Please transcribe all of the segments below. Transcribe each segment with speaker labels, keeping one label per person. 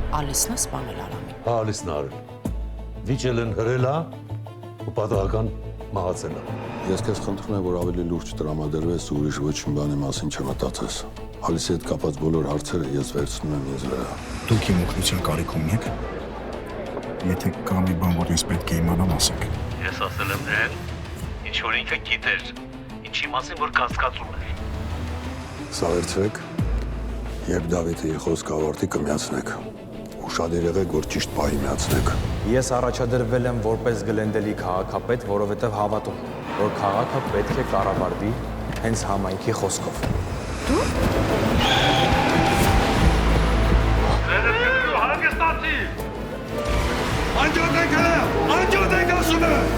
Speaker 1: Ալիսն է սպանել Արամին։
Speaker 2: Ալիսն արել։ Վիճել են հրելա ու պատահական մահացել է։
Speaker 3: Ես քեզ խնդրում եմ, որ ավելի լուրջ տրամադրվես ու ուրիշ ոչինչ բանի մասին չմտածես։ Ալիսի հետ կապած բոլոր հարցերը ես վերցնում եմ ինձ վրա։
Speaker 4: Դուք իմ օգնության կարիք ունեք։ Եթե կա մի բան, որ ես պետք է իմանամ, ասեք։
Speaker 5: Ես ասել եմ դեն, ինչ որ ինքը գիտեր, ինչի մասին որ կասկածում էր։
Speaker 3: Սաղերցրեք, երբ Դավիթը իր խոսքը ավարտի կմիացնեք։ Ուշադիր եղեք, որ ճիշտ պահի միացնեք։
Speaker 6: Ես առաջադրվել եմ որպես Գլենդելի քաղաքապետ, որովհետև հավատում եմ, որ քաղաքը պետք է կառավարվի հենց համայնքի խոսքով։
Speaker 1: Դու?
Speaker 5: Հանգստացի։
Speaker 4: Անջոտ եք ասում եմ։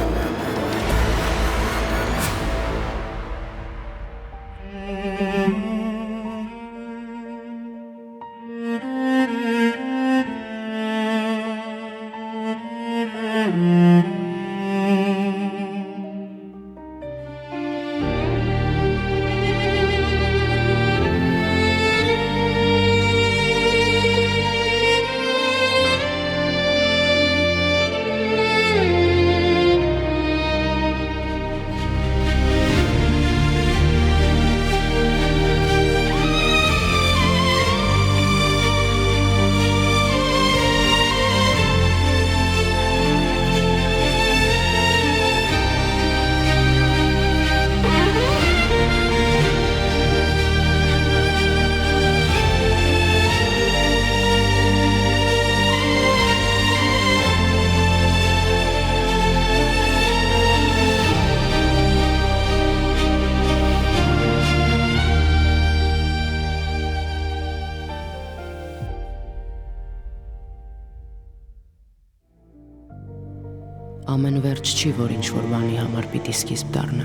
Speaker 1: Ամեն վերջ չի, որ ինչ-որ բանի համար պիտի սկիզբ դառնա։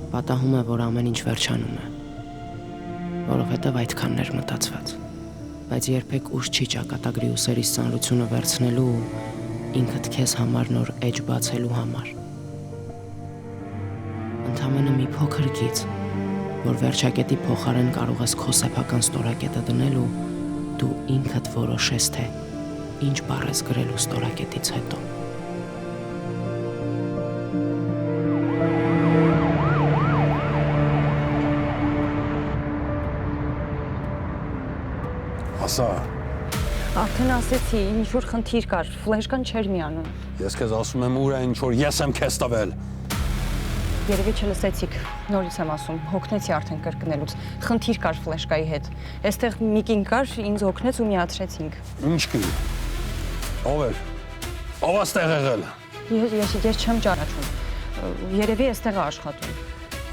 Speaker 1: Պատահում է, որ ամեն ինչ վերջանում է, որովհետև այդքանն էր մտածված։ Բայց երբեք ուշ չի ճակատագրի ուսերից ծանրությունը վերցնելու ու ինքդ քեզ համար նոր էջ բացելու համար։ Ընդամենը մի փոքր գիծ, որ վերջակետի փոխարեն կարող ես քո սեփական ստորակետը դնել ու դու ինքդ որոշես, թե ինչ բառ ես գրելու ստորակետից հետո։
Speaker 3: Ասա,
Speaker 7: Արդեն ասեցի, ինչ որ խնդիր կար, ֆլեշկան չէր միանում։
Speaker 3: ես քեզ ասում եմ ուր է ինչ որ ես եմ քեզ տվել։
Speaker 7: Երևի չլսեցիք, նորից եմ ասում, հոգնեցի արդեն կրկնելուց։ Խնդիր կար ֆլեշկայի հետ։ Այստեղ մի կին կար, ինձ օգնեց ու միացրեցինք։
Speaker 3: Ինչ կի։ Ով էր։ Ով աստեղ եղել։
Speaker 7: Ես չեմ ճանաչում։ Երևի այստեղ է աշխատում։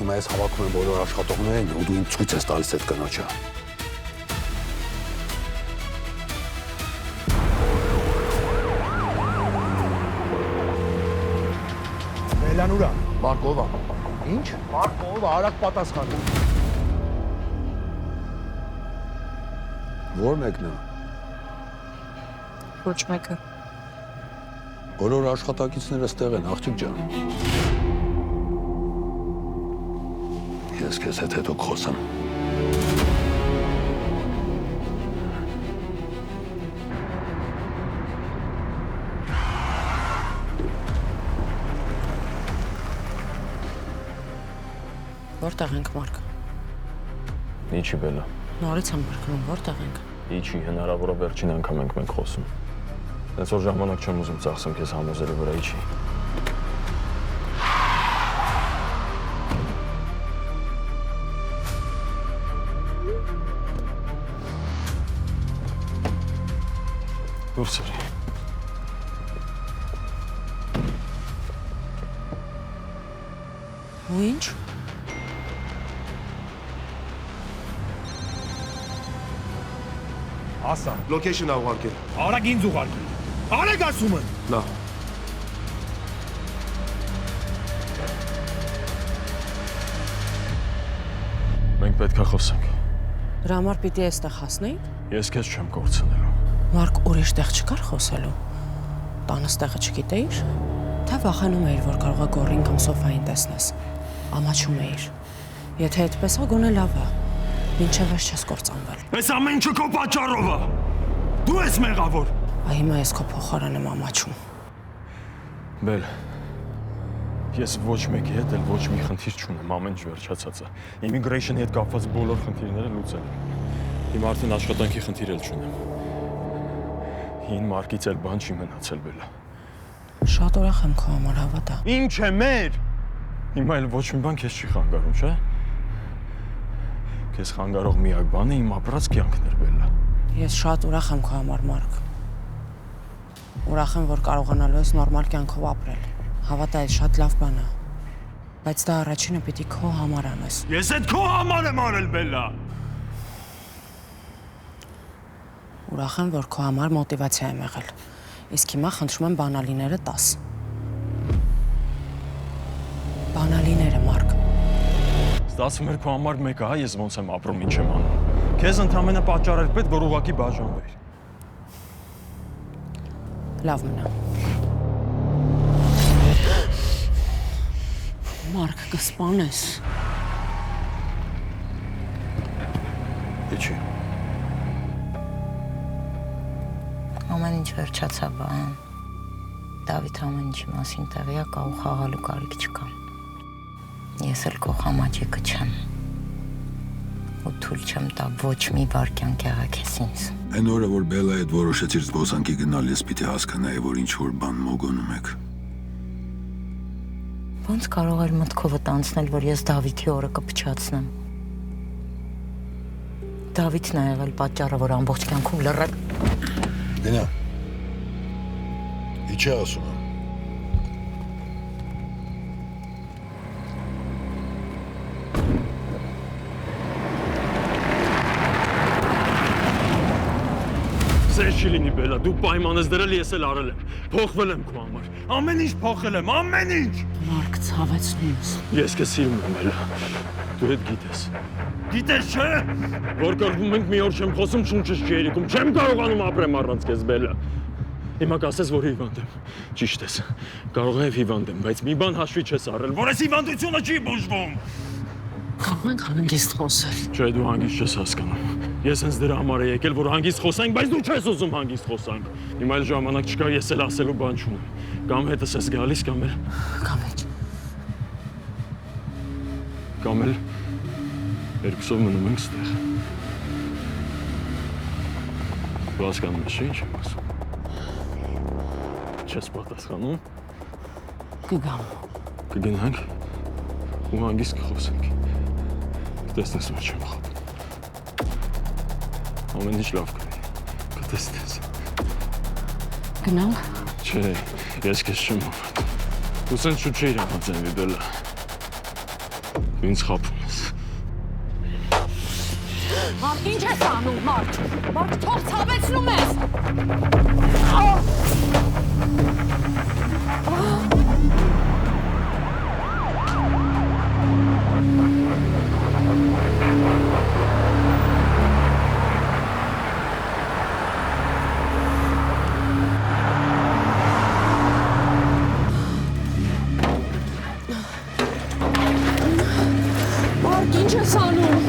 Speaker 3: Հիմա ես հավաքում եմ բոլոր աշխատողներին ու դու ինձ ցույց ես տալիս այդ կնոջը։
Speaker 4: Էլանուրա, Մարկովա։ Ինչ։ Մարկովա, արագ պատասխանում։
Speaker 3: Որ մեկն է։
Speaker 7: Ոչ մեկը։
Speaker 3: Բոլոր աշխատակիցները ստեղ են, աղջիկ ջան։ Ես քեզ հետ հետո խոսեմ։
Speaker 1: Որտեղ ենք, Մարկ։
Speaker 6: Իչի բելա։
Speaker 1: Նորից եմ բրկնում, որտեղ ենք։
Speaker 6: Իչի հնարավորը վերջին անգամ ենք մենք խոսում։ Այս որ ժամանակ չեմ ուզում ծախսեմ քեզ համոզելու վրա, իչի։ Դուրս երի։
Speaker 1: Ու ինչ։
Speaker 4: Ասա, լոքեյշնը ուղարկել։ Արագ ինձ ուղարկել։ Արագ ասում եմ։
Speaker 8: Լավ։
Speaker 6: Մենք պետք է խոսենք։
Speaker 1: Դրա համար պիտի այստեղ հասնեինք։
Speaker 6: Ես քեզ չեմ կորցնելու։
Speaker 1: Մարկ, ուրիշ տեղ չկար խոսելու։ Տանս տեղը չգիտեիր։ Թե վախենում էիր, որ կարող է գորին կամ սոֆային տեսնես։ Ամաչում էիր։ Եթե այդպես է, գոնե լավ է։ Մինչև ես չես կործանվել։
Speaker 4: Այս ամեն ինչը քո պատճառով է։ Դու ես մեղավոր։
Speaker 1: Հիմա ես քո փոխարեն եմ ամաչում։
Speaker 6: Բել, ես ոչ մեկի հետ էլ ոչ մի խնդիր չունեմ, ամեն ինչ վերջացած է։ Immigration-ի հետ կապված բոլոր խնդիրները լուծել եմ։ Հիմա արդեն աշխատանքի խնդիր էլ չունեմ։ Հին մարկից էլ բան չի մնացել, Բելը։
Speaker 1: Շատ ուրախ եմ քո համար, հավատա։
Speaker 6: Ինչ է մեր։ Հիմա էլ ոչ մի բան քեզ չի խանգարում, չէ՞։ Քեզ խանգարող միակ բանը իմ ապրած կյանքն էր, Բելը։
Speaker 1: Ես շատ ուրախ եմ քո համար, Մարկ։ Ուրախ եմ, որ կարողանալու ես նորմալ կյանքով ապրել։ Հավատա, այդ շատ լավ բան է։ Բայց դա առաջինը պիտի քո համար անես։
Speaker 6: Ես այդ քո համար եմ արել, Բելա։
Speaker 1: Ուրախ եմ, որ քո համար մոտիվացիա եմ եղել։ Իսկ հիմա խնդրում եմ բանալիները 10։ Բանալիները, Մարկ։
Speaker 6: Ստացվում էր քո համար մեկը, հա, ես ոնց եմ ապրում, ինչ եմ անում։ Քեզ ընդամենը պատճառ էր պետք, որ ուղղակի բաժանվեիր։
Speaker 1: Լավ մնա։ Մարկ, կսպանես։
Speaker 6: Ինչի։
Speaker 8: Ամեն ինչ վերջացավ, Դավիթ ամեն ինչի մասին տեղյակ է ու խաղալու կարիք չկա։ Ես էլ քո խամաճիկը չեմ։ Ու թույլ չեմ տա ոչ մի վարքյան կեղեքես ինձ։
Speaker 3: Այն օրը, որ Բելայի հետ որոշեցիր զբոսանքի գնալ, ես պիտի հասկանայի, որ ինչ-որ բան մոգոնում եք։
Speaker 8: Ոնց կարող էր մտքովդ անցնել, որ ես Դավիթի օրը կփչացնեմ։ Դավիթն է եղել պատճառը, որ ամբողջ կյանքում լռել։
Speaker 3: Գնա։ Ինչ է ասում եմ։
Speaker 6: Սեր չի լինի, Բելա, դու պայման ես դրել, ես էլ արել եմ։ Փոխվել եմ քո համար։ Ամեն ինչ փոխել եմ, ամեն ինչ։
Speaker 1: Մարկ, ցավեցնում ես։
Speaker 6: Ես քեզ սիրում եմ, Բելա։ Դու հետ գիտես։ Գիտես չէ՞, որ կռվում ենք մի օր չեմ խոսում, շունչս չի երիկում, չեմ կարողանում ապրեմ առանց քեզ, Բելա։ Հիմա կասես, որ հիվանդ եմ։ Ճիշտ ես։ Կարող է հիվանդ եմ, բայց մի բան հաշվի չես առել, որ այս հիվանդությունը չի բուժվում։
Speaker 1: Կարող ենք հանգիստ խոսել։
Speaker 6: Չէ, դու հանգիստ չես հասկանում։ Ես հենց դրա համար եմ եկել, որ հանգիստ խոսանք, բայց դու չես ուզում հանգիստ խոսանք։ Հիմա էլ ժամանակ չկա, ես էլ ասելու բան չունեմ։ Կամ հետս ես գալիս, կամ էլ։ Կամ էլ երկուսով մնում ենք ստեղ։ Դու հասկանում ես, ինչ եմ ասում։ Չես պատասխանում։
Speaker 1: Կգամ։
Speaker 6: Կգնանք ու հանգիստ կխոսենք։ Կտեսնես, որ չեմ խաբում։ Ամեն ինչ լավ կլինի, կտեսնես։
Speaker 1: Գնանք։
Speaker 6: Չէ, ես քեզ չեմ հավատում։ Դու սենց շուտ չէիր համաձայնվի, Բելա։ Դու ինձ խաբում ես։
Speaker 7: Մարկ, ինչ ես անում, Մարկ։ Մարկ, թող ցավեցնում ես։ Մարկ, ինչ ես անում։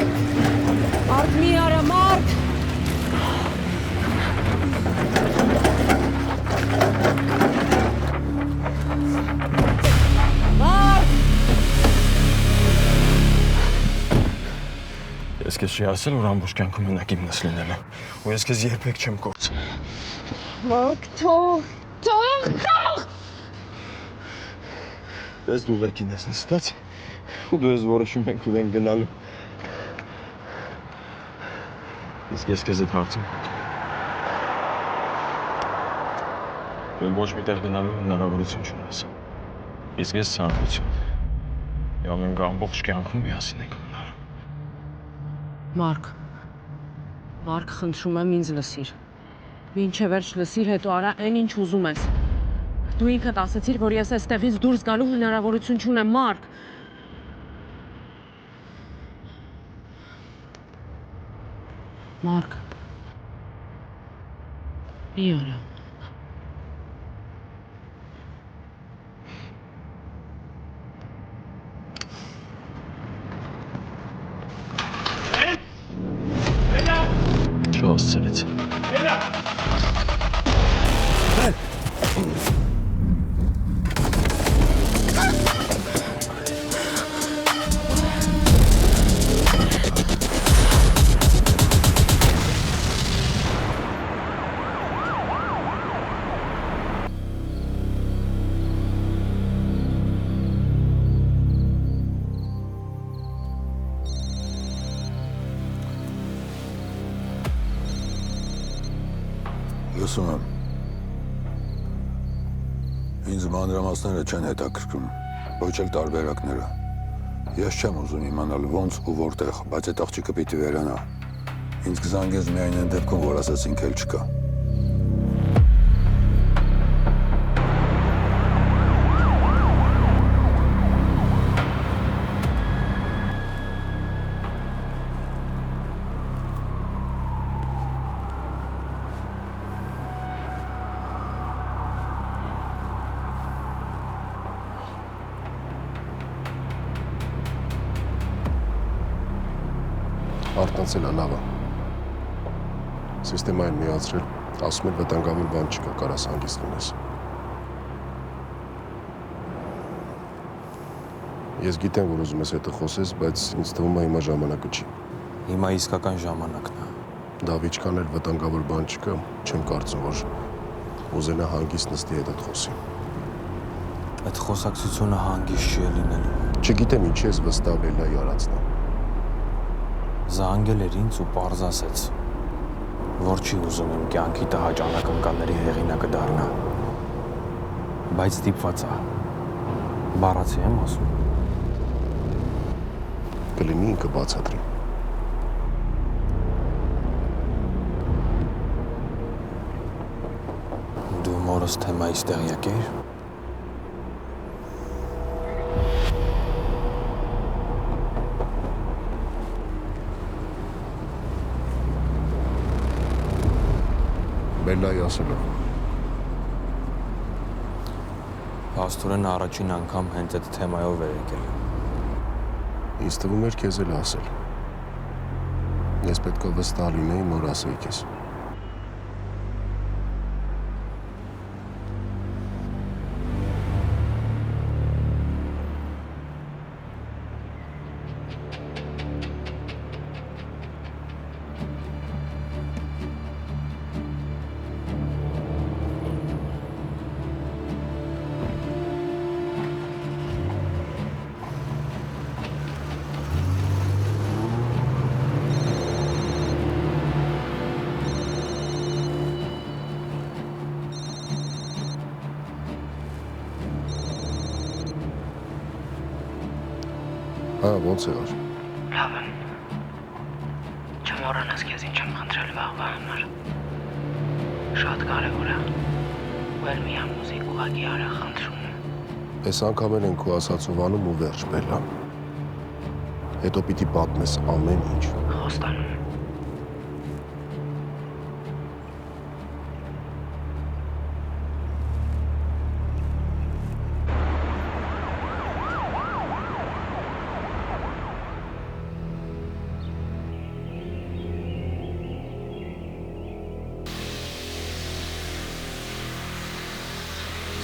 Speaker 7: Մարկ, մի արա, Մարկ։
Speaker 6: Ես քեզ չի ասել, որ ամբողջ կյանքում մենակ իմնս լինել եմ, ու ես քեզ երբեք չեմ կորցել։
Speaker 7: Մարկ, թող։
Speaker 6: Ես դու վերքին ես նստած, ու դու ես որոշում ենք ուր են գնալու։ Իսկ ես քեզ այդ հարցում։ Դու ոչ մի տեղ գնալու հնարավորություն չունես։ Իսկ ես ցանկություն։ Եվ մենք ամբողջ կյանքում միասին ենք մնալու։
Speaker 1: Մարկ, խնդրում եմ ինձ լսիր։ Մինչև վերջ լսիր, հետո արա այն ինչ ուզում ես։ Դու ինքդ ասացիր, որ ես այստեղից դուրս գալու հնարավորություն չունեմ, Մարկ։ Մարկ։ Մի արա։
Speaker 6: Չասցրեց։
Speaker 3: Լսում եմ։ Ինձ մանրամասները չեն հետաքրքրում, ոչ էլ տարբերակները։ Ես չեմ ուզում իմանալ ոնց ու որտեղ, բայց այդ աղջիկը պիտի վերանա։ Ինձ կզանգես միայն այն դեպքում, որ ասացինք էլ չկա։
Speaker 9: Արտնացել է լավը։ Սիստեմային միացրել, ասում են վտանգավոր բան չկա, կարաս հանգիստ լինես։ Ես գիտեմ, որ ուզում ես հետը խոսես, բայց ինձ թվում է հիմա ժամանակը չի։
Speaker 10: Հիմա իսկական ժամանակն է։
Speaker 9: Դավիճ քան էլ վտանգավոր բան չկա, չեմ կարծում, որ ուզենա հանգիստ նստի հետդ խոսի։
Speaker 10: Այդ խոսակցությունը հանգիստ չի լինելու։
Speaker 9: Չգիտեմ ինչի ես վստահ Բելլայի արածն է։
Speaker 10: Զանգել էր ինձ ու պարզ ասեց, որ չի ուզում իմ կյանքի տհաճ անակնկալների հեղինակը դառնա։ Բայց ստիպված է։ Բառացի եմ ասում։
Speaker 9: Կլինի ինքը բացատրի։
Speaker 10: Դու մորս թեմայից տեղյակ ես։
Speaker 9: Բելլայի ասելով։
Speaker 10: Աստորեն առաջին անգամ հենց այդ թեմայով էր եկել։
Speaker 9: Ինձ թվում էր քեզ էլ ասել։ Ես պետք է վստահ լինեի, որ ասեի քեզ։ Ոնց եղար։
Speaker 1: Լավ եմ։ Չմոռանաս քեզ ինչ եմ խնդրել վաղվա համար։ Շատ կարևոր է։ Ու էլ մի մուզիկ ուղղակի արա խնդրում։
Speaker 9: Այս անգամ են քո ասածով անում ու վերջ, Բելլա։ Հետո պիտի պատմես ամեն ինչ։
Speaker 1: Խոստանում։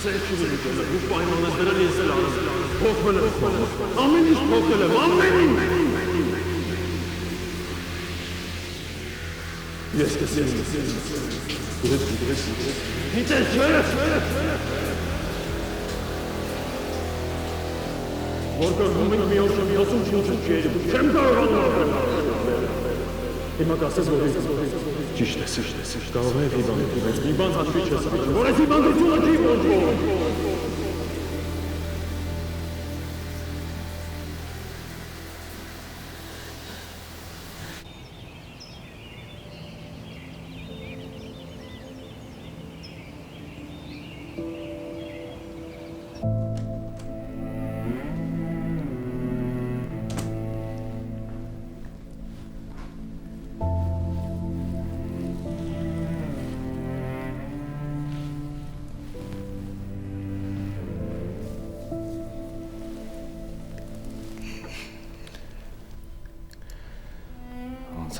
Speaker 6: Ու պայմանս դրել ես էլ արել, փոխվել եմ, ամեն ինչ փոխել եմ, ամեն ինչ։ Ես կսեմ, գիտես չէ, որ կրվում ենք մի օր չեմ յոսում չնուչս չերում, չեմ կարողանում ապրել։ Հիմա կասես, որ ճիշտ ես, կարող է մի բան հաշվի չես առնում, որ այս հիվանդությունը չի բոժվում։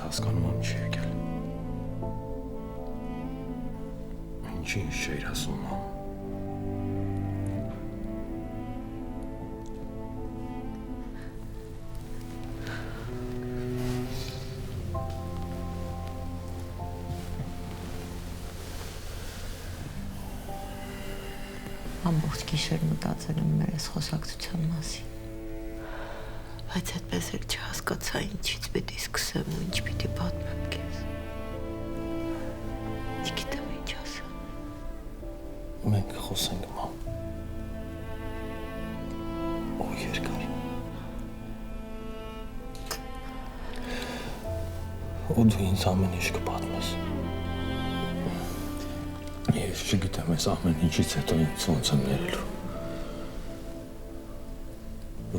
Speaker 6: Հասկանում եմ չի եկել։ Ինչի չէր ասում։
Speaker 8: Ամբողջ գիշեր մտածել եմ մեր այս խոսակցության մասին։ Բայց այդպես էլ չհասկացա ինչից պիտի սկսեմ ու ինչ պիտի պատմեմ քեզ։ Չգիտեմ ինչ ասեմ։
Speaker 10: Մենք խոսենք, մամ։ Ու երկար։ Ու դու ինձ ամեն ինչ կպատմես։ Ես չգիտեմ, ես ամեն ինչից հետո ինձ ոնց եմ ներելու։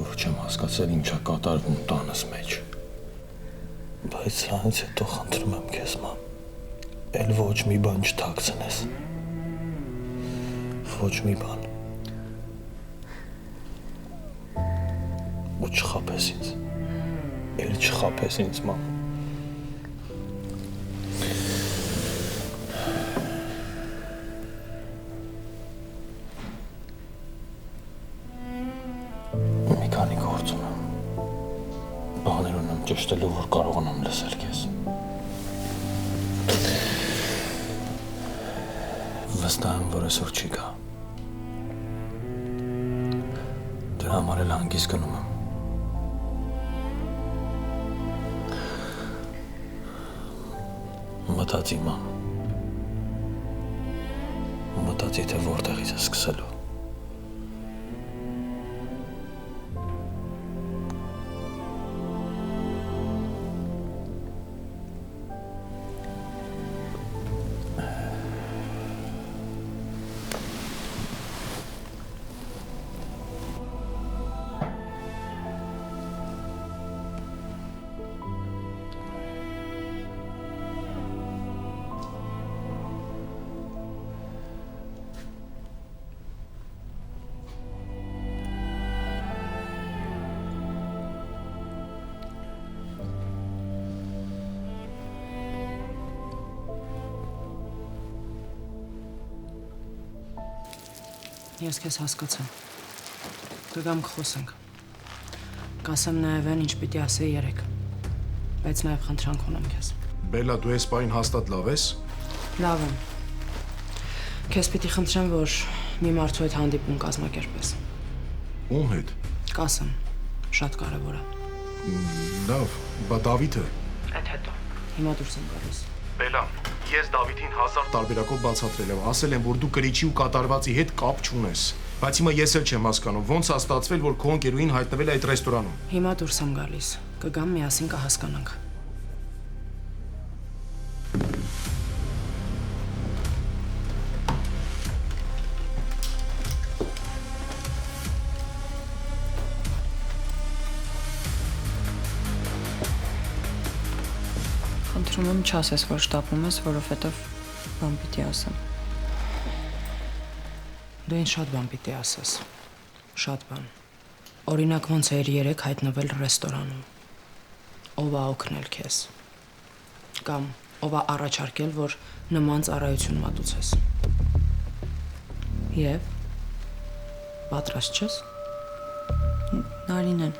Speaker 10: Որ չեմ հասկացել ինչա կատարվում տանս մեջ։ Բայց սրանից հետո խնդրում եմ քեզ, մամ, էլ ոչ մի բան չթաքցնես։ Ոչ մի բան։ Ու չխաբես ինձ։ Էլ չխաբես ինձ, մամ։ Մի քանի գործ ունեմ։ Բաներ ունեմ ճշտելու, որ կարողանամ լսել քեզ։ Վստահ եմ, որ այսօր չի գա։ Դրա համար էլ հանգիստ գնում եմ։ Մտածի, մամ։ Մտածի, թե որտեղից է սկսելու։
Speaker 1: Ես քեզ հասկացամ։ Կգամ կխոսենք։ Կասեմ նաև այն, ինչ պիտի ասեի երեք։ Բայց նաև խնդրանք ունեմ քեզ։
Speaker 9: Բելա, դու այս պահին հաստատ լավ ես։
Speaker 1: Լավ եմ։ Քեզ պիտի խնդրեմ, որ մի մարդու հետ հանդիպում կազմակերպես։
Speaker 9: Ում հետ։
Speaker 1: Կասեմ, շատ կարևոր է։
Speaker 9: Լավ, բա Դավիթը։
Speaker 1: Այդ հետո։ Հիմա դուրս եմ գալիս։
Speaker 9: Բելա, ես Դավիթին 1000 տարբերակով բացատրել եմ, ասել եմ, որ դու կրիչի ու կատարվածի հետ կապ չունես։ Բայց հիմա ես էլ չեմ հասկանում, ոնց է ստացվել, որ քո ընկերուհին հայտնվել է այդ ռեստորանում։
Speaker 1: Հիմա դուրս եմ գալիս։ Կգամ միասին կհասկանանք։ Խնդրում եմ չասես, որ շտապում ես, որովհետև բան պիտի ասեմ։ Դու ինձ շատ բան պիտի ասես։ Շատ բան։ Օրինակ ոնց էր երեք հայտնվել ռեստորանում։ Ով է օգնել քեզ։ Կամ ով է առաջարկել, որ նման ծառայություն մատուցես։ Եվ պատրաստ ես։ Նարինեն։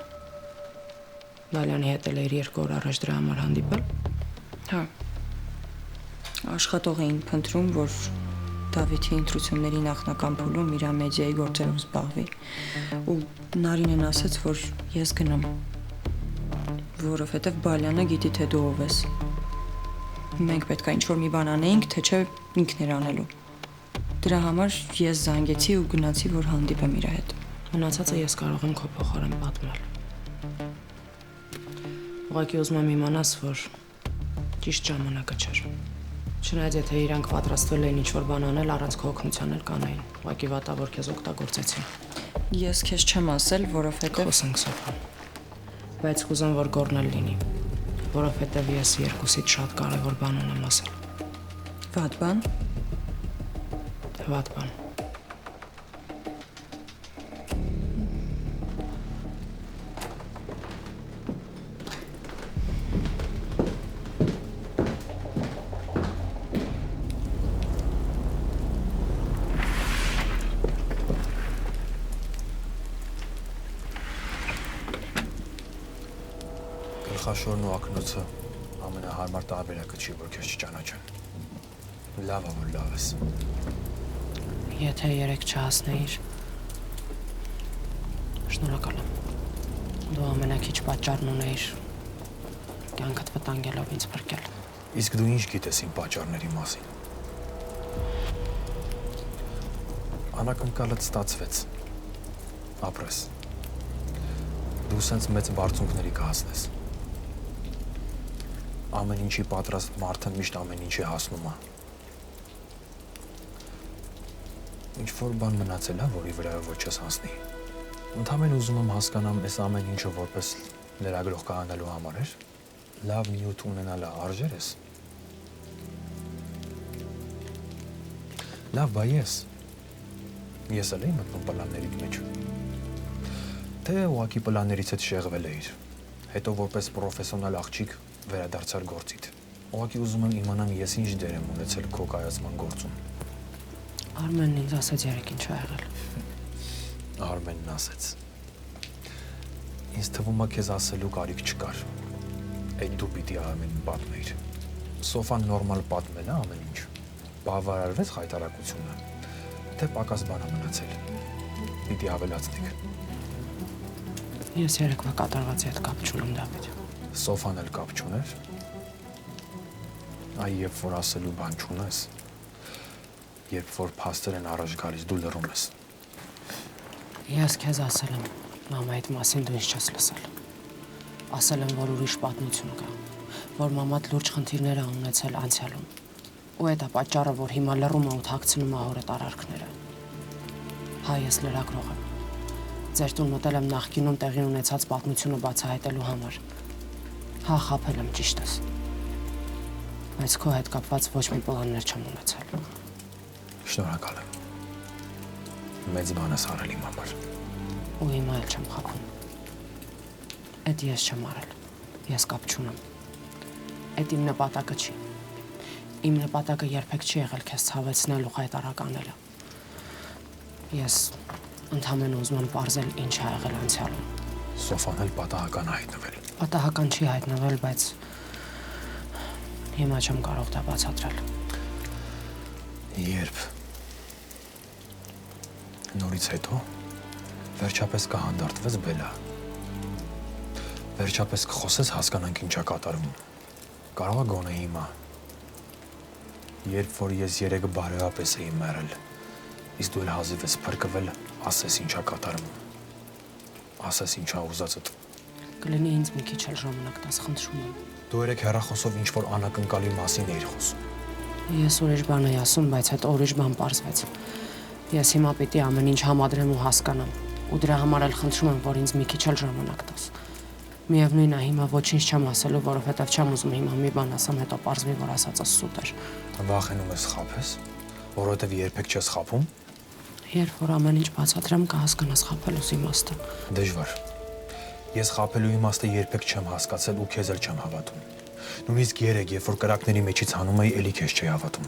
Speaker 1: Բալյանի հետ էլ էր 2 օր առաջ դրա համար հանդիպել։ Հա։ Աշխատող էին փնտրում, որ Դավիթի ընտրությունների նախնական փուլում իր մեդիայի գործերով զբաղվի։ Ու Նարինեն ասաց, որ ես գնամ, որովհետև Բալյանը գիտի, թե դու ով ես։ Մենք պետք է ինչ-որ մի բան անեինք, թե չէ ինքն էր անելու։ Դրա համար ես զանգեցի ու գնացի, որ հանդիպեմ իր հետ։ Մնացածը ես կարող եմ քո փոխարեն պատմել։ Ուղղակի ուզում եմ իմանաս, որ ճիշտ ժամանակը չէր։ Չնայած եթե իրանք պատրաստվել էին ինչ-որ բան անել, առանց քո օգնության էլ կանեին։ Ուղղակի վատա, որ քեզ օգտագործեցին։ Ես քեզ չեմ ասել, որովհետև խոսենք Սոֆա։ Բայց կուզեմ, որ գործնել լինի, որովհետև ես երկուսից շատ կարևոր բան ունեմ ասել։ Վատ բան։ Վատ բան։
Speaker 10: Գլխաշորն ու ակնոցը ամենահարմար տարբերակը չի, որ քեզ չճանաչեն։ Լավ է, որ լավ ես։
Speaker 1: Եթե երեք չհասնեիր, շնորհակալ եմ։ Դու ամենակիչ պատճառն ունեիր կյանքդ վտանգելով ինձ փրկել։
Speaker 10: Իսկ դու ինչ գիտես իմ պատճառների մասին։ Անակնկալդ ստացվեց։ Ապրես։ Դու սենց մեծ բարձունքների կհասնես։ Ամեն ինչի պատրաստ մարդը միշտ ամեն ինչի հասնում է։ Ինչ-որ բան մնացել է, որի վրայով ոչ ես հասնի։ Ընդհանրեն ուզում եմ հասկանամ, այս ամեն ինչը որպես լրագրող կայանալու համար էր։ Լավ նյութ ունենալը արժեր ես։ Լավ, բա ես էլ էի մտնում պլանների մեջ։ Թե ուղղակի պլաններից հետ շեղվել էիր, հետո որպես պրոֆեսիոնալ աղջիկ վերադարձար գործիդ։ Ուղղակի ուզում եմ իմանամ ես ինչ դեր եմ ունեցել քո կայացման գործում։
Speaker 1: Արմենն ինձ ասաց երեք ինչ ա եղել։
Speaker 10: Արմենն ասեց։ Ինձ թվում է քեզ ասելու կարիք չկար։ Այդ դու պիտի Արմենին պատմեիր։ Սոֆան նորմալ պատմել է ամեն ինչ։ Բավարարվեց խայտարակությունը, թե պակաս բան է մնացել։ Պիտի ավելացնենք։
Speaker 1: Ես երեկվա կատարվածի հետ կապ չունեմ, Դավիթ։
Speaker 10: Սոֆան էլ կապ չուներ։ Այ երբ որ ասելու բան չունես, երբ որ փաստեր են առաջ գալիս, դու լռում ես։
Speaker 1: Ես քեզ ասել եմ, մամայիդ մասին դու ինձ չես լսել։ Ասել եմ, որ ուրիշ պատմություն կա, որ մամատ լուրջ խնդիրներ ա ունեցել անցյալում։ Ու այդ է պատճառը, որ հիմա լռում ա ու թաքցնում ա հորդ արարքները։ Հա, ես լրագրող եմ։ Ձեր տուն մտել եմ նախկինում տեղի ունեցած պատմությունը բացահայտելու համար։ Հա, խաբել եմ, ճիշտ ես։ Բայց քո հետ կապված ոչ մի պլաններ չեմ ունեցել։
Speaker 10: Շնորհակալ եմ։ Մեծ բան ես արել իմ համար։
Speaker 1: Ու հիմա էլ չեմ խաբում։ Էդ ես չեմ արել։ Ես կապ չունեմ։ Էդ իմ նպատակը չի։ Իմ նպատակը երբեք չի եղել քեզ ցավեցնել ու խայտարակ անելը։ Ես ընդհանրեն ուզում եմ պարզել ինչ ա եղել անցյալում։
Speaker 10: Սոֆան էլ պատահական է հայտնվել։
Speaker 1: Պատահական չի հայտնվել, բայց հիմա չեմ կարող դա բացատրել։
Speaker 10: Երբ նորից հետո վերջապես կհանդարտվես Բելա։ Վերջապես կխոսես հասկանանք ինչա կատարվում։ Կարող է գոնե հիմա։ Երբ որ ես երեք բարեապես էի մեռել, իսկ դու էլ հազիվ ես փրկվել, ասես ինչա կատարվում։ Ասես ինչա ուզածդ։
Speaker 1: Կլինի ինձ մի քիչ էլ ժամանակ տաս, խնդրում եմ։
Speaker 10: Դու երեք հեռախոսով ինչ-որ անակնկալի մասին էիր խոսում։
Speaker 1: Ես ուրիշ բան էի ասում, բայց հետո ուրիշ բան պարզվեց։ Ես հիմա պիտի ամեն ինչ համադրեմ ու հասկանամ։ Ու դրա համար էլ խնդրում եմ, որ ինձ մի քիչ էլ ժամանակ տաս։ Միևնույն է, հիմա ոչինչ չեմ ասելու, որովհետև չեմ ուզում հիմա մի բան ասեմ, հետո պարզվի, որ ասածս սուտ էր։
Speaker 10: Վախենում ես խաբես, որովհետև երբեք չես խաբում։
Speaker 1: Երբ որ ամեն ինչ բացատրեմ, կհասկանաս խաբելուս իմաստը։
Speaker 10: Դժվար։ Ես խաբելու իմաստը երբեք չեմ հասկացել ու քեզ էլ չեմ հավատում։ Նույնիսկ երեք, երբ որ կրակների մեջից հանում էի, էլի քեզ չէի հավատում։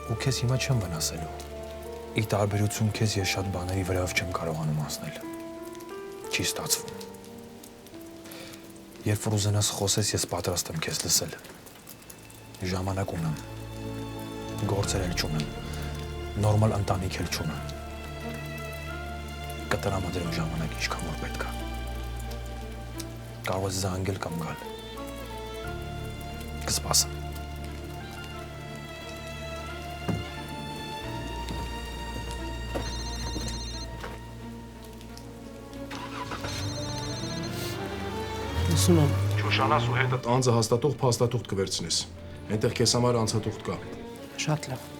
Speaker 10: Ու քեզ հիմա չեմ վնասելու։ Ի տարբերություն քեզ ես շատ բաների վրայով չեմ կարողանում անցնել։ Չի ստացվում։ Երբ որ ուզենաս խոսես, ես պատրաստ եմ քեզ լսել։ Ժամանակ ունեմ։ Գործեր էլ չունեմ։ Նորմալ ընտանիք էլ չունեմ։ Կտրամադրեմ ժամանակ ինչքան որ պետք է։ Կարող ես զանգել կամ գալ։ Կսպասեմ։
Speaker 1: Լսում եմ։
Speaker 9: Շուշանաս ու հետդ անձը հաստատող փաստաթուղթ կվերցնես։ Այնտեղ քեզ համար անցաթուղթ կա։
Speaker 1: Շատ լավ։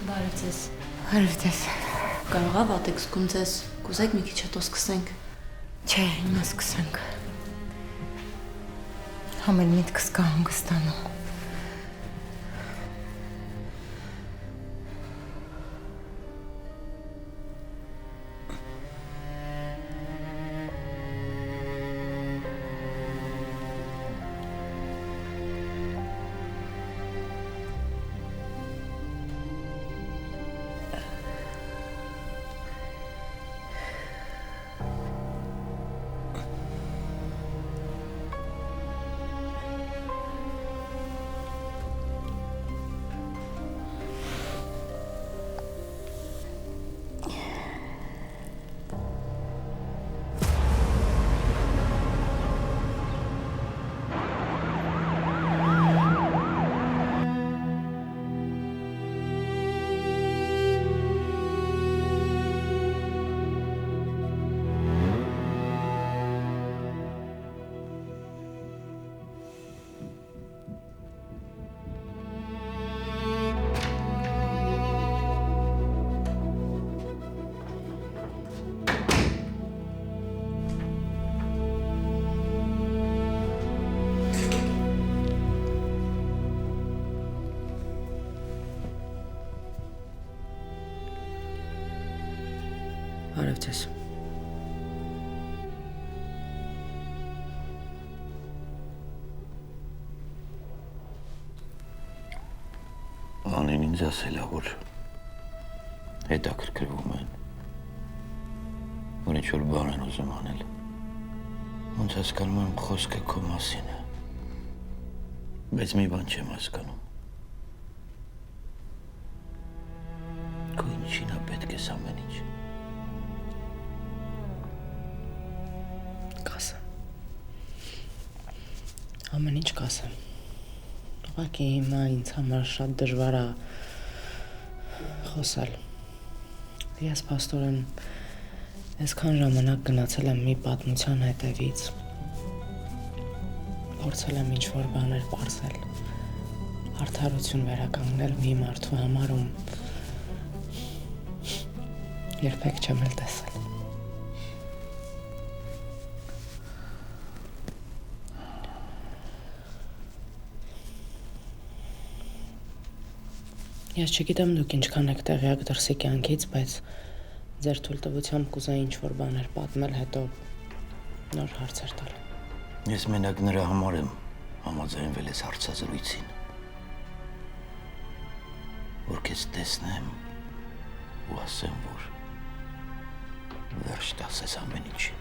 Speaker 11: Բարև ձեզ։
Speaker 8: Բարև ձեզ։
Speaker 11: Կարող է վատ եք զգում ձեզ։ Կուզեք մի քիչ հետո սկսենք։
Speaker 8: Չէ, հիմա սկսենք։ Ամեն միտքս կա հանգստանում։
Speaker 1: Բարև ձեզ։
Speaker 12: Անին ինձ ասել է, որ հետաքրքրվում են, որ ինչ-որ բան են ուզում անել։ Ոնց հասկանում եմ խոսքը քո մասին է, բայց մի բան չեմ հասկանում։ Քո ինչին է պետք է ամեն ինչ։
Speaker 1: Կասեմ։ Ամեն ինչ կասեմ։ Ուղղակի հիմա ինձ համար շատ դժվար է խոսալ։ Ես փաստորեն այսքան ժամանակ գնացել եմ մի պատմության հետևից։ Փորձել եմ ինչ-որ բաներ պարզել, արդարություն վերականգնել մի մարդու համար, ում երբեք չեմ էլ տեսել։ Ես չգիտեմ դուք ինչքան եք տեղյակ դրսի կյանքից, բայց ձեր թույլտվությամբ կուզեի ինչ-որ բաներ պատմել, հետո նոր հարցեր տալ։
Speaker 12: Ես մենակ նրա համար եմ համաձայնվել ես հարցազրույցին, որ քեզ տեսնեմ ու ասեմ, որ վերջ տասես ամեն ինչին։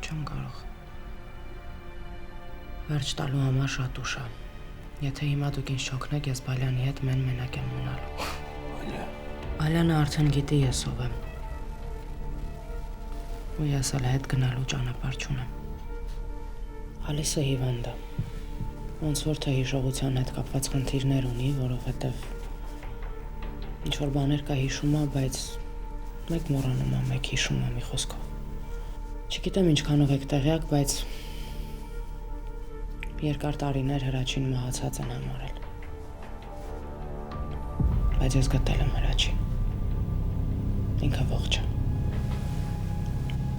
Speaker 1: Չեմ կարող։ Վերջ տալու համար շատ ուշ է։ Եթե հիմա դուք ինձ չօգնեք, ես Բալյանի հետ մենակ եմ մնալու։ Բալյանը արդեն գիտի ես ով եմ։ Ու ես էլ հետ գնալու ճանապարհ չունեմ։ Ալիսը հիվանդ է։ Ոնց որ թե հիշողության հետ կապված խնդիրներ ունի, որովհետև ինչ-որ բաներ կա հիշում է, բայց մեկ մոռանում է, մեկ հիշում է մի խոսքով։ Չգիտեմ ինչքանով եք տեղյակ, բայց երկար տարիներ Հրաչին մահացած են համարել։ Բայց ես գտել եմ Հրաչին։ Ինքը ողջ է։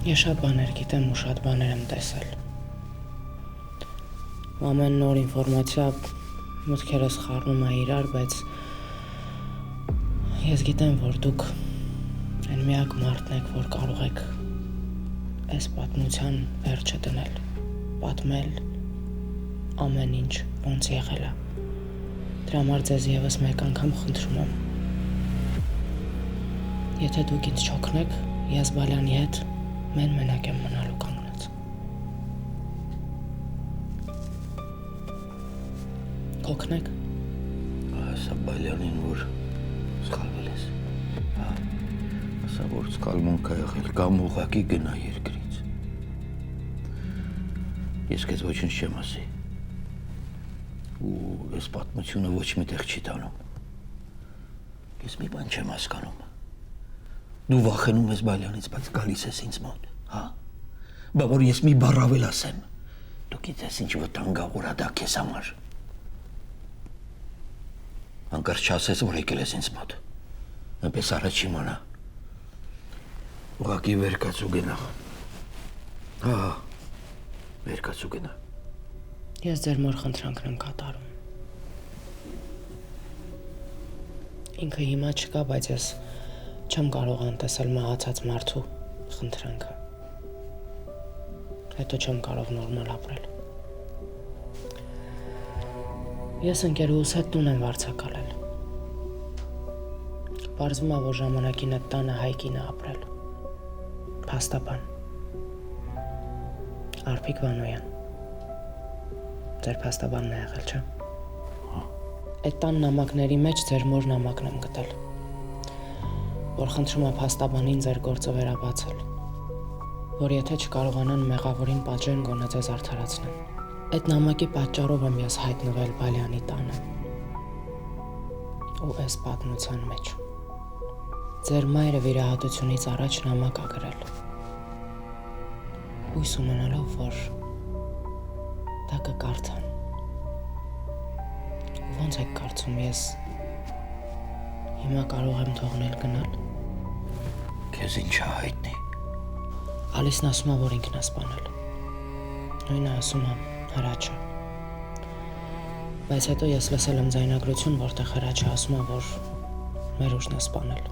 Speaker 1: Ես շատ բաներ գիտեմ ու շատ բաներ եմ տեսել։ Ու ամեն նոր ինֆորմացիա մտքերս խառնում է իրար, բայց ես գիտեմ, որ դուք այն միակ մարդն եք, որ կարող եք այս պատմության վերջը դնել, պատմել ամեն ինչ ոնց եղել է։ Դրա համար ձեզ եւս մեկ անգամ խնդրում եմ։ Եթե դուք ինձ չօգնեք, ես Բալյանի հետ մենակ եմ մնալու կանգնած։ Կօգնեք։
Speaker 12: Ասա Բալյանին, որ սխալվել ես։ Ասա, որ սխալմունք է եղել, կամ ուղղակի գնա երկրից։ Ես քեզ ոչինչ չեմ ասի։ Ու այս պատմությունը ոչ միտեղ չի տանում։ Ես մի բան չեմ հասկանում։ Դու վախենում ես Բալյանից, բայց գալիս ես ինձ մոտ, հա։ Բա որ ես մի բառ ավել ասեմ, դու գիտես ինչ վտանգ ա որ դա քեզ համար։ Անկարծ չասես, որ եկել ես ինձ մոտ։ Այնպես առաջ իմանա։ Ուղղակի վեր կաց ու գնա։ Հա, վեր կաց ու գնա։
Speaker 1: Ես ձեր մոր խնդրանքն եմ կատարում։ Ինքը հիմա չկա, բայց ես չեմ կարող անտեսել մահացած մարդու խնդրանքը։ Հետո չեմ կարող նորմալ ապրել։ Ես ընկերուհուս հետ տուն եմ վարձակալել։ Պարզվում է, որ ժամանակին այդ տանը Հայկին է ապրել։ Փաստաբան։ Արփիկ Վանոյան։ Ձեր փաստաբանն է եղել, չէ՞։ Այդ տան նամակների մեջ ձեր մոր նամակն եմ գտել, որ խնդրում է փաստաբանին ձեր գործը վերաբացել, որ եթե չկարողանան մեղավորին պատժեն, գոնե ձեզ արդարացնեն։ Այդ նամակի պատճառով եմ ես հայտնվել Բալյանի տանը։ Ու այս պատմության մեջ։ Ձեր մայրը վիրահատությունից առաջ նամակ ա գրել։ Հույս ունենալով, որ դա կկարդան։ Ոնց եք կարծում ես հիմա կարող եմ թողնել գնալ։
Speaker 12: Քեզ ինչ է հայտնի։
Speaker 1: Ալիսն ասում է, որ ինքն է սպանել։ Նույնը ասում է Հրաչը։ Բայց հետո ես լսել եմ ձայնագրություն, որտեղ Հրաչը ասում է, որ մեր ուժն է սպանել։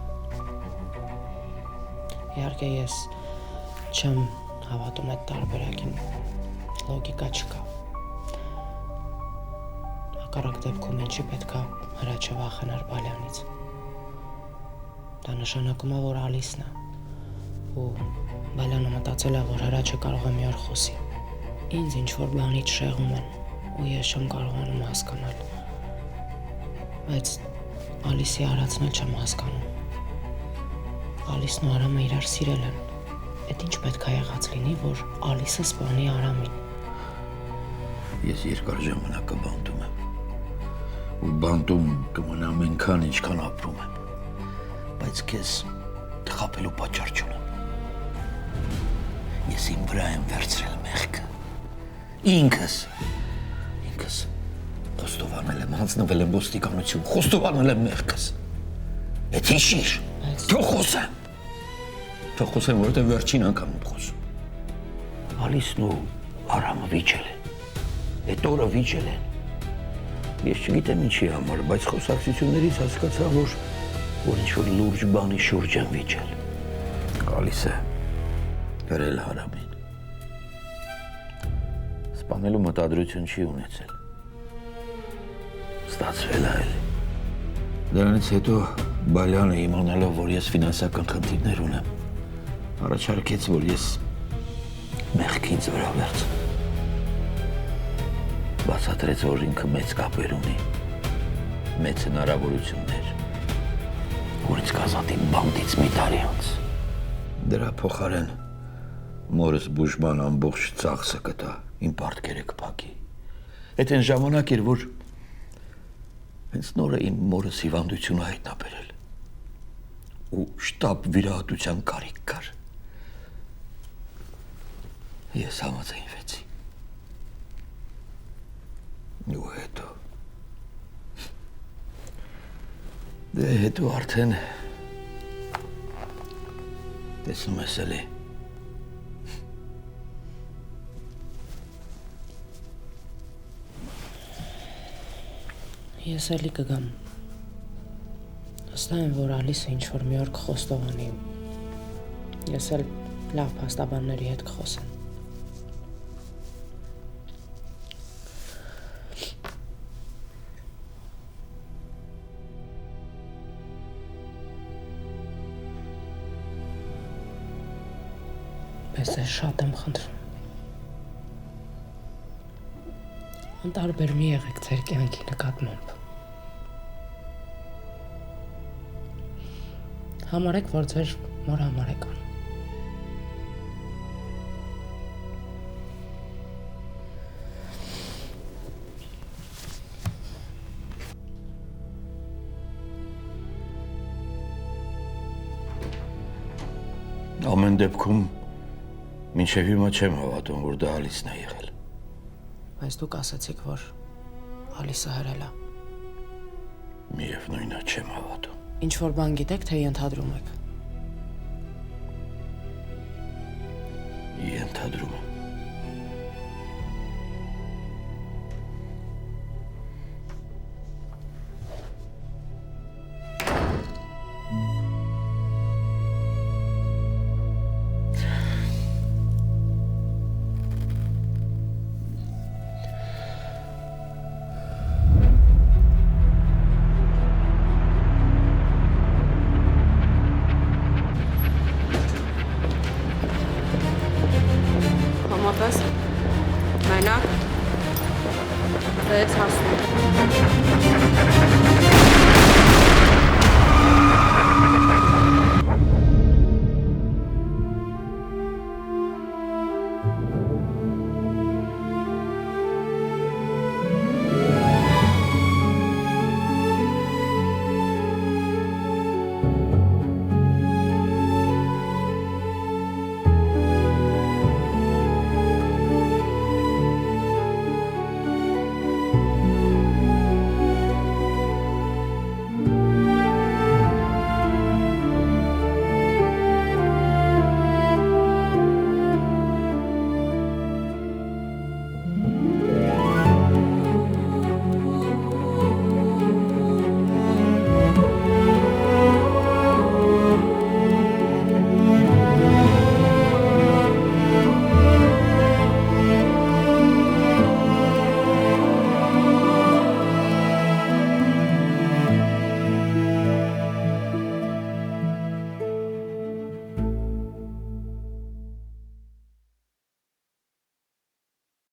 Speaker 1: Իհարկե ես չեմ հավատում այդ տարբերակին, լոգիկա չկա։ Հակառակ դեպքում ինչի պետքա Հրաչը վախենար Բալյանից։ Դա նշանակում է, որ Ալիսն է, ու Բալյանը մտածել է, որ Հրաչը կարող է մի օր խոսի։ Ինձ ինչ-որ բանից շեղում են, ու ես չեմ կարողանում հասկանալ, բայց Ալիսի արածն էլ չեմ հասկանում։ Ալիսն ու Արամը իրար սիրել են, էդ ինչ պետք է եղած լինի, որ Ալիսը սպանի Արամին։
Speaker 12: Ես երկար ժամանակ կբանտում եմ, ու բանտում կմնամ այնքան, ինչքան ապրում եմ, բայց քեզ խաբելու պատճառ չունեմ։ Ես իմ վրա եմ վերցրել մեղքը, ինքս խոստովանել եմ, հանձնվել եմ ոստիկանություն, խոստովանել եմ մեղքս։ Էդ հիշիր, թող խոսեմ, որովհետև վերջին անգամ եմ խոսում։ Ալիսն ու Արամը վիճել են, էդ օրը վիճել են։ Ես չգիտեմ ինչի համար, բայց խոսակցություններից հասկացա, որ ինչ-որ լուրջ բանի շուրջ եմ վիճել։ Ալիսը գրել Արամին։ Սպանելու մտադրություն չի ունեցել։ Ստացվել է այլ։ Դրանից հետո Բալյանը իմանալով, որ ես ֆինանսական խնդիրներ ունեմ, առաջարկեց, որ ես մեղքի ինձ վրա վերցնեմ։ Բացատրեց, որ ինքը մեծ կապեր ունի, մեծ հնարավորություններ, որ ինձ կազատի բանդից մի տարի անց։ Դրա փոխարեն մորս բուժման ամբողջ ծախսը կտա, իմ պարտքերը կփակի։ Էդ այն ժամանակ էր, որ հենց նորը իմ մորս հիվանդությունը հայտնաբերել ու շտապ վիրահատության կարիք կար։ Ես համաձայնվեցի։ Ու հետո հետո արդեն տեսնում ես էլի։
Speaker 1: Ես էլի կգամ։ Հստակ եմ, որ Ալիսը ինչ-որ մի օր կխոստովանի։ Ես էլ լավ փաստաբանների հետ կխոսեմ։ Ես շատ եմ խնդրում։ Անտարբեր մի եղեք ձեր կյանքի նկատմամբ։ Համարեք, որ ձեր մոր համար եք անում։
Speaker 12: Ամեն դեպքում մինչև հիմա չեմ հավատում, որ դա Ալիսն է եղել։
Speaker 1: Բայց դուք ասացիք, որ Ալիսը հրել է։
Speaker 12: Միևնույնն է, չեմ հավատում։
Speaker 1: Ինչ որ բան գիտեք, թե ենթադրում եք։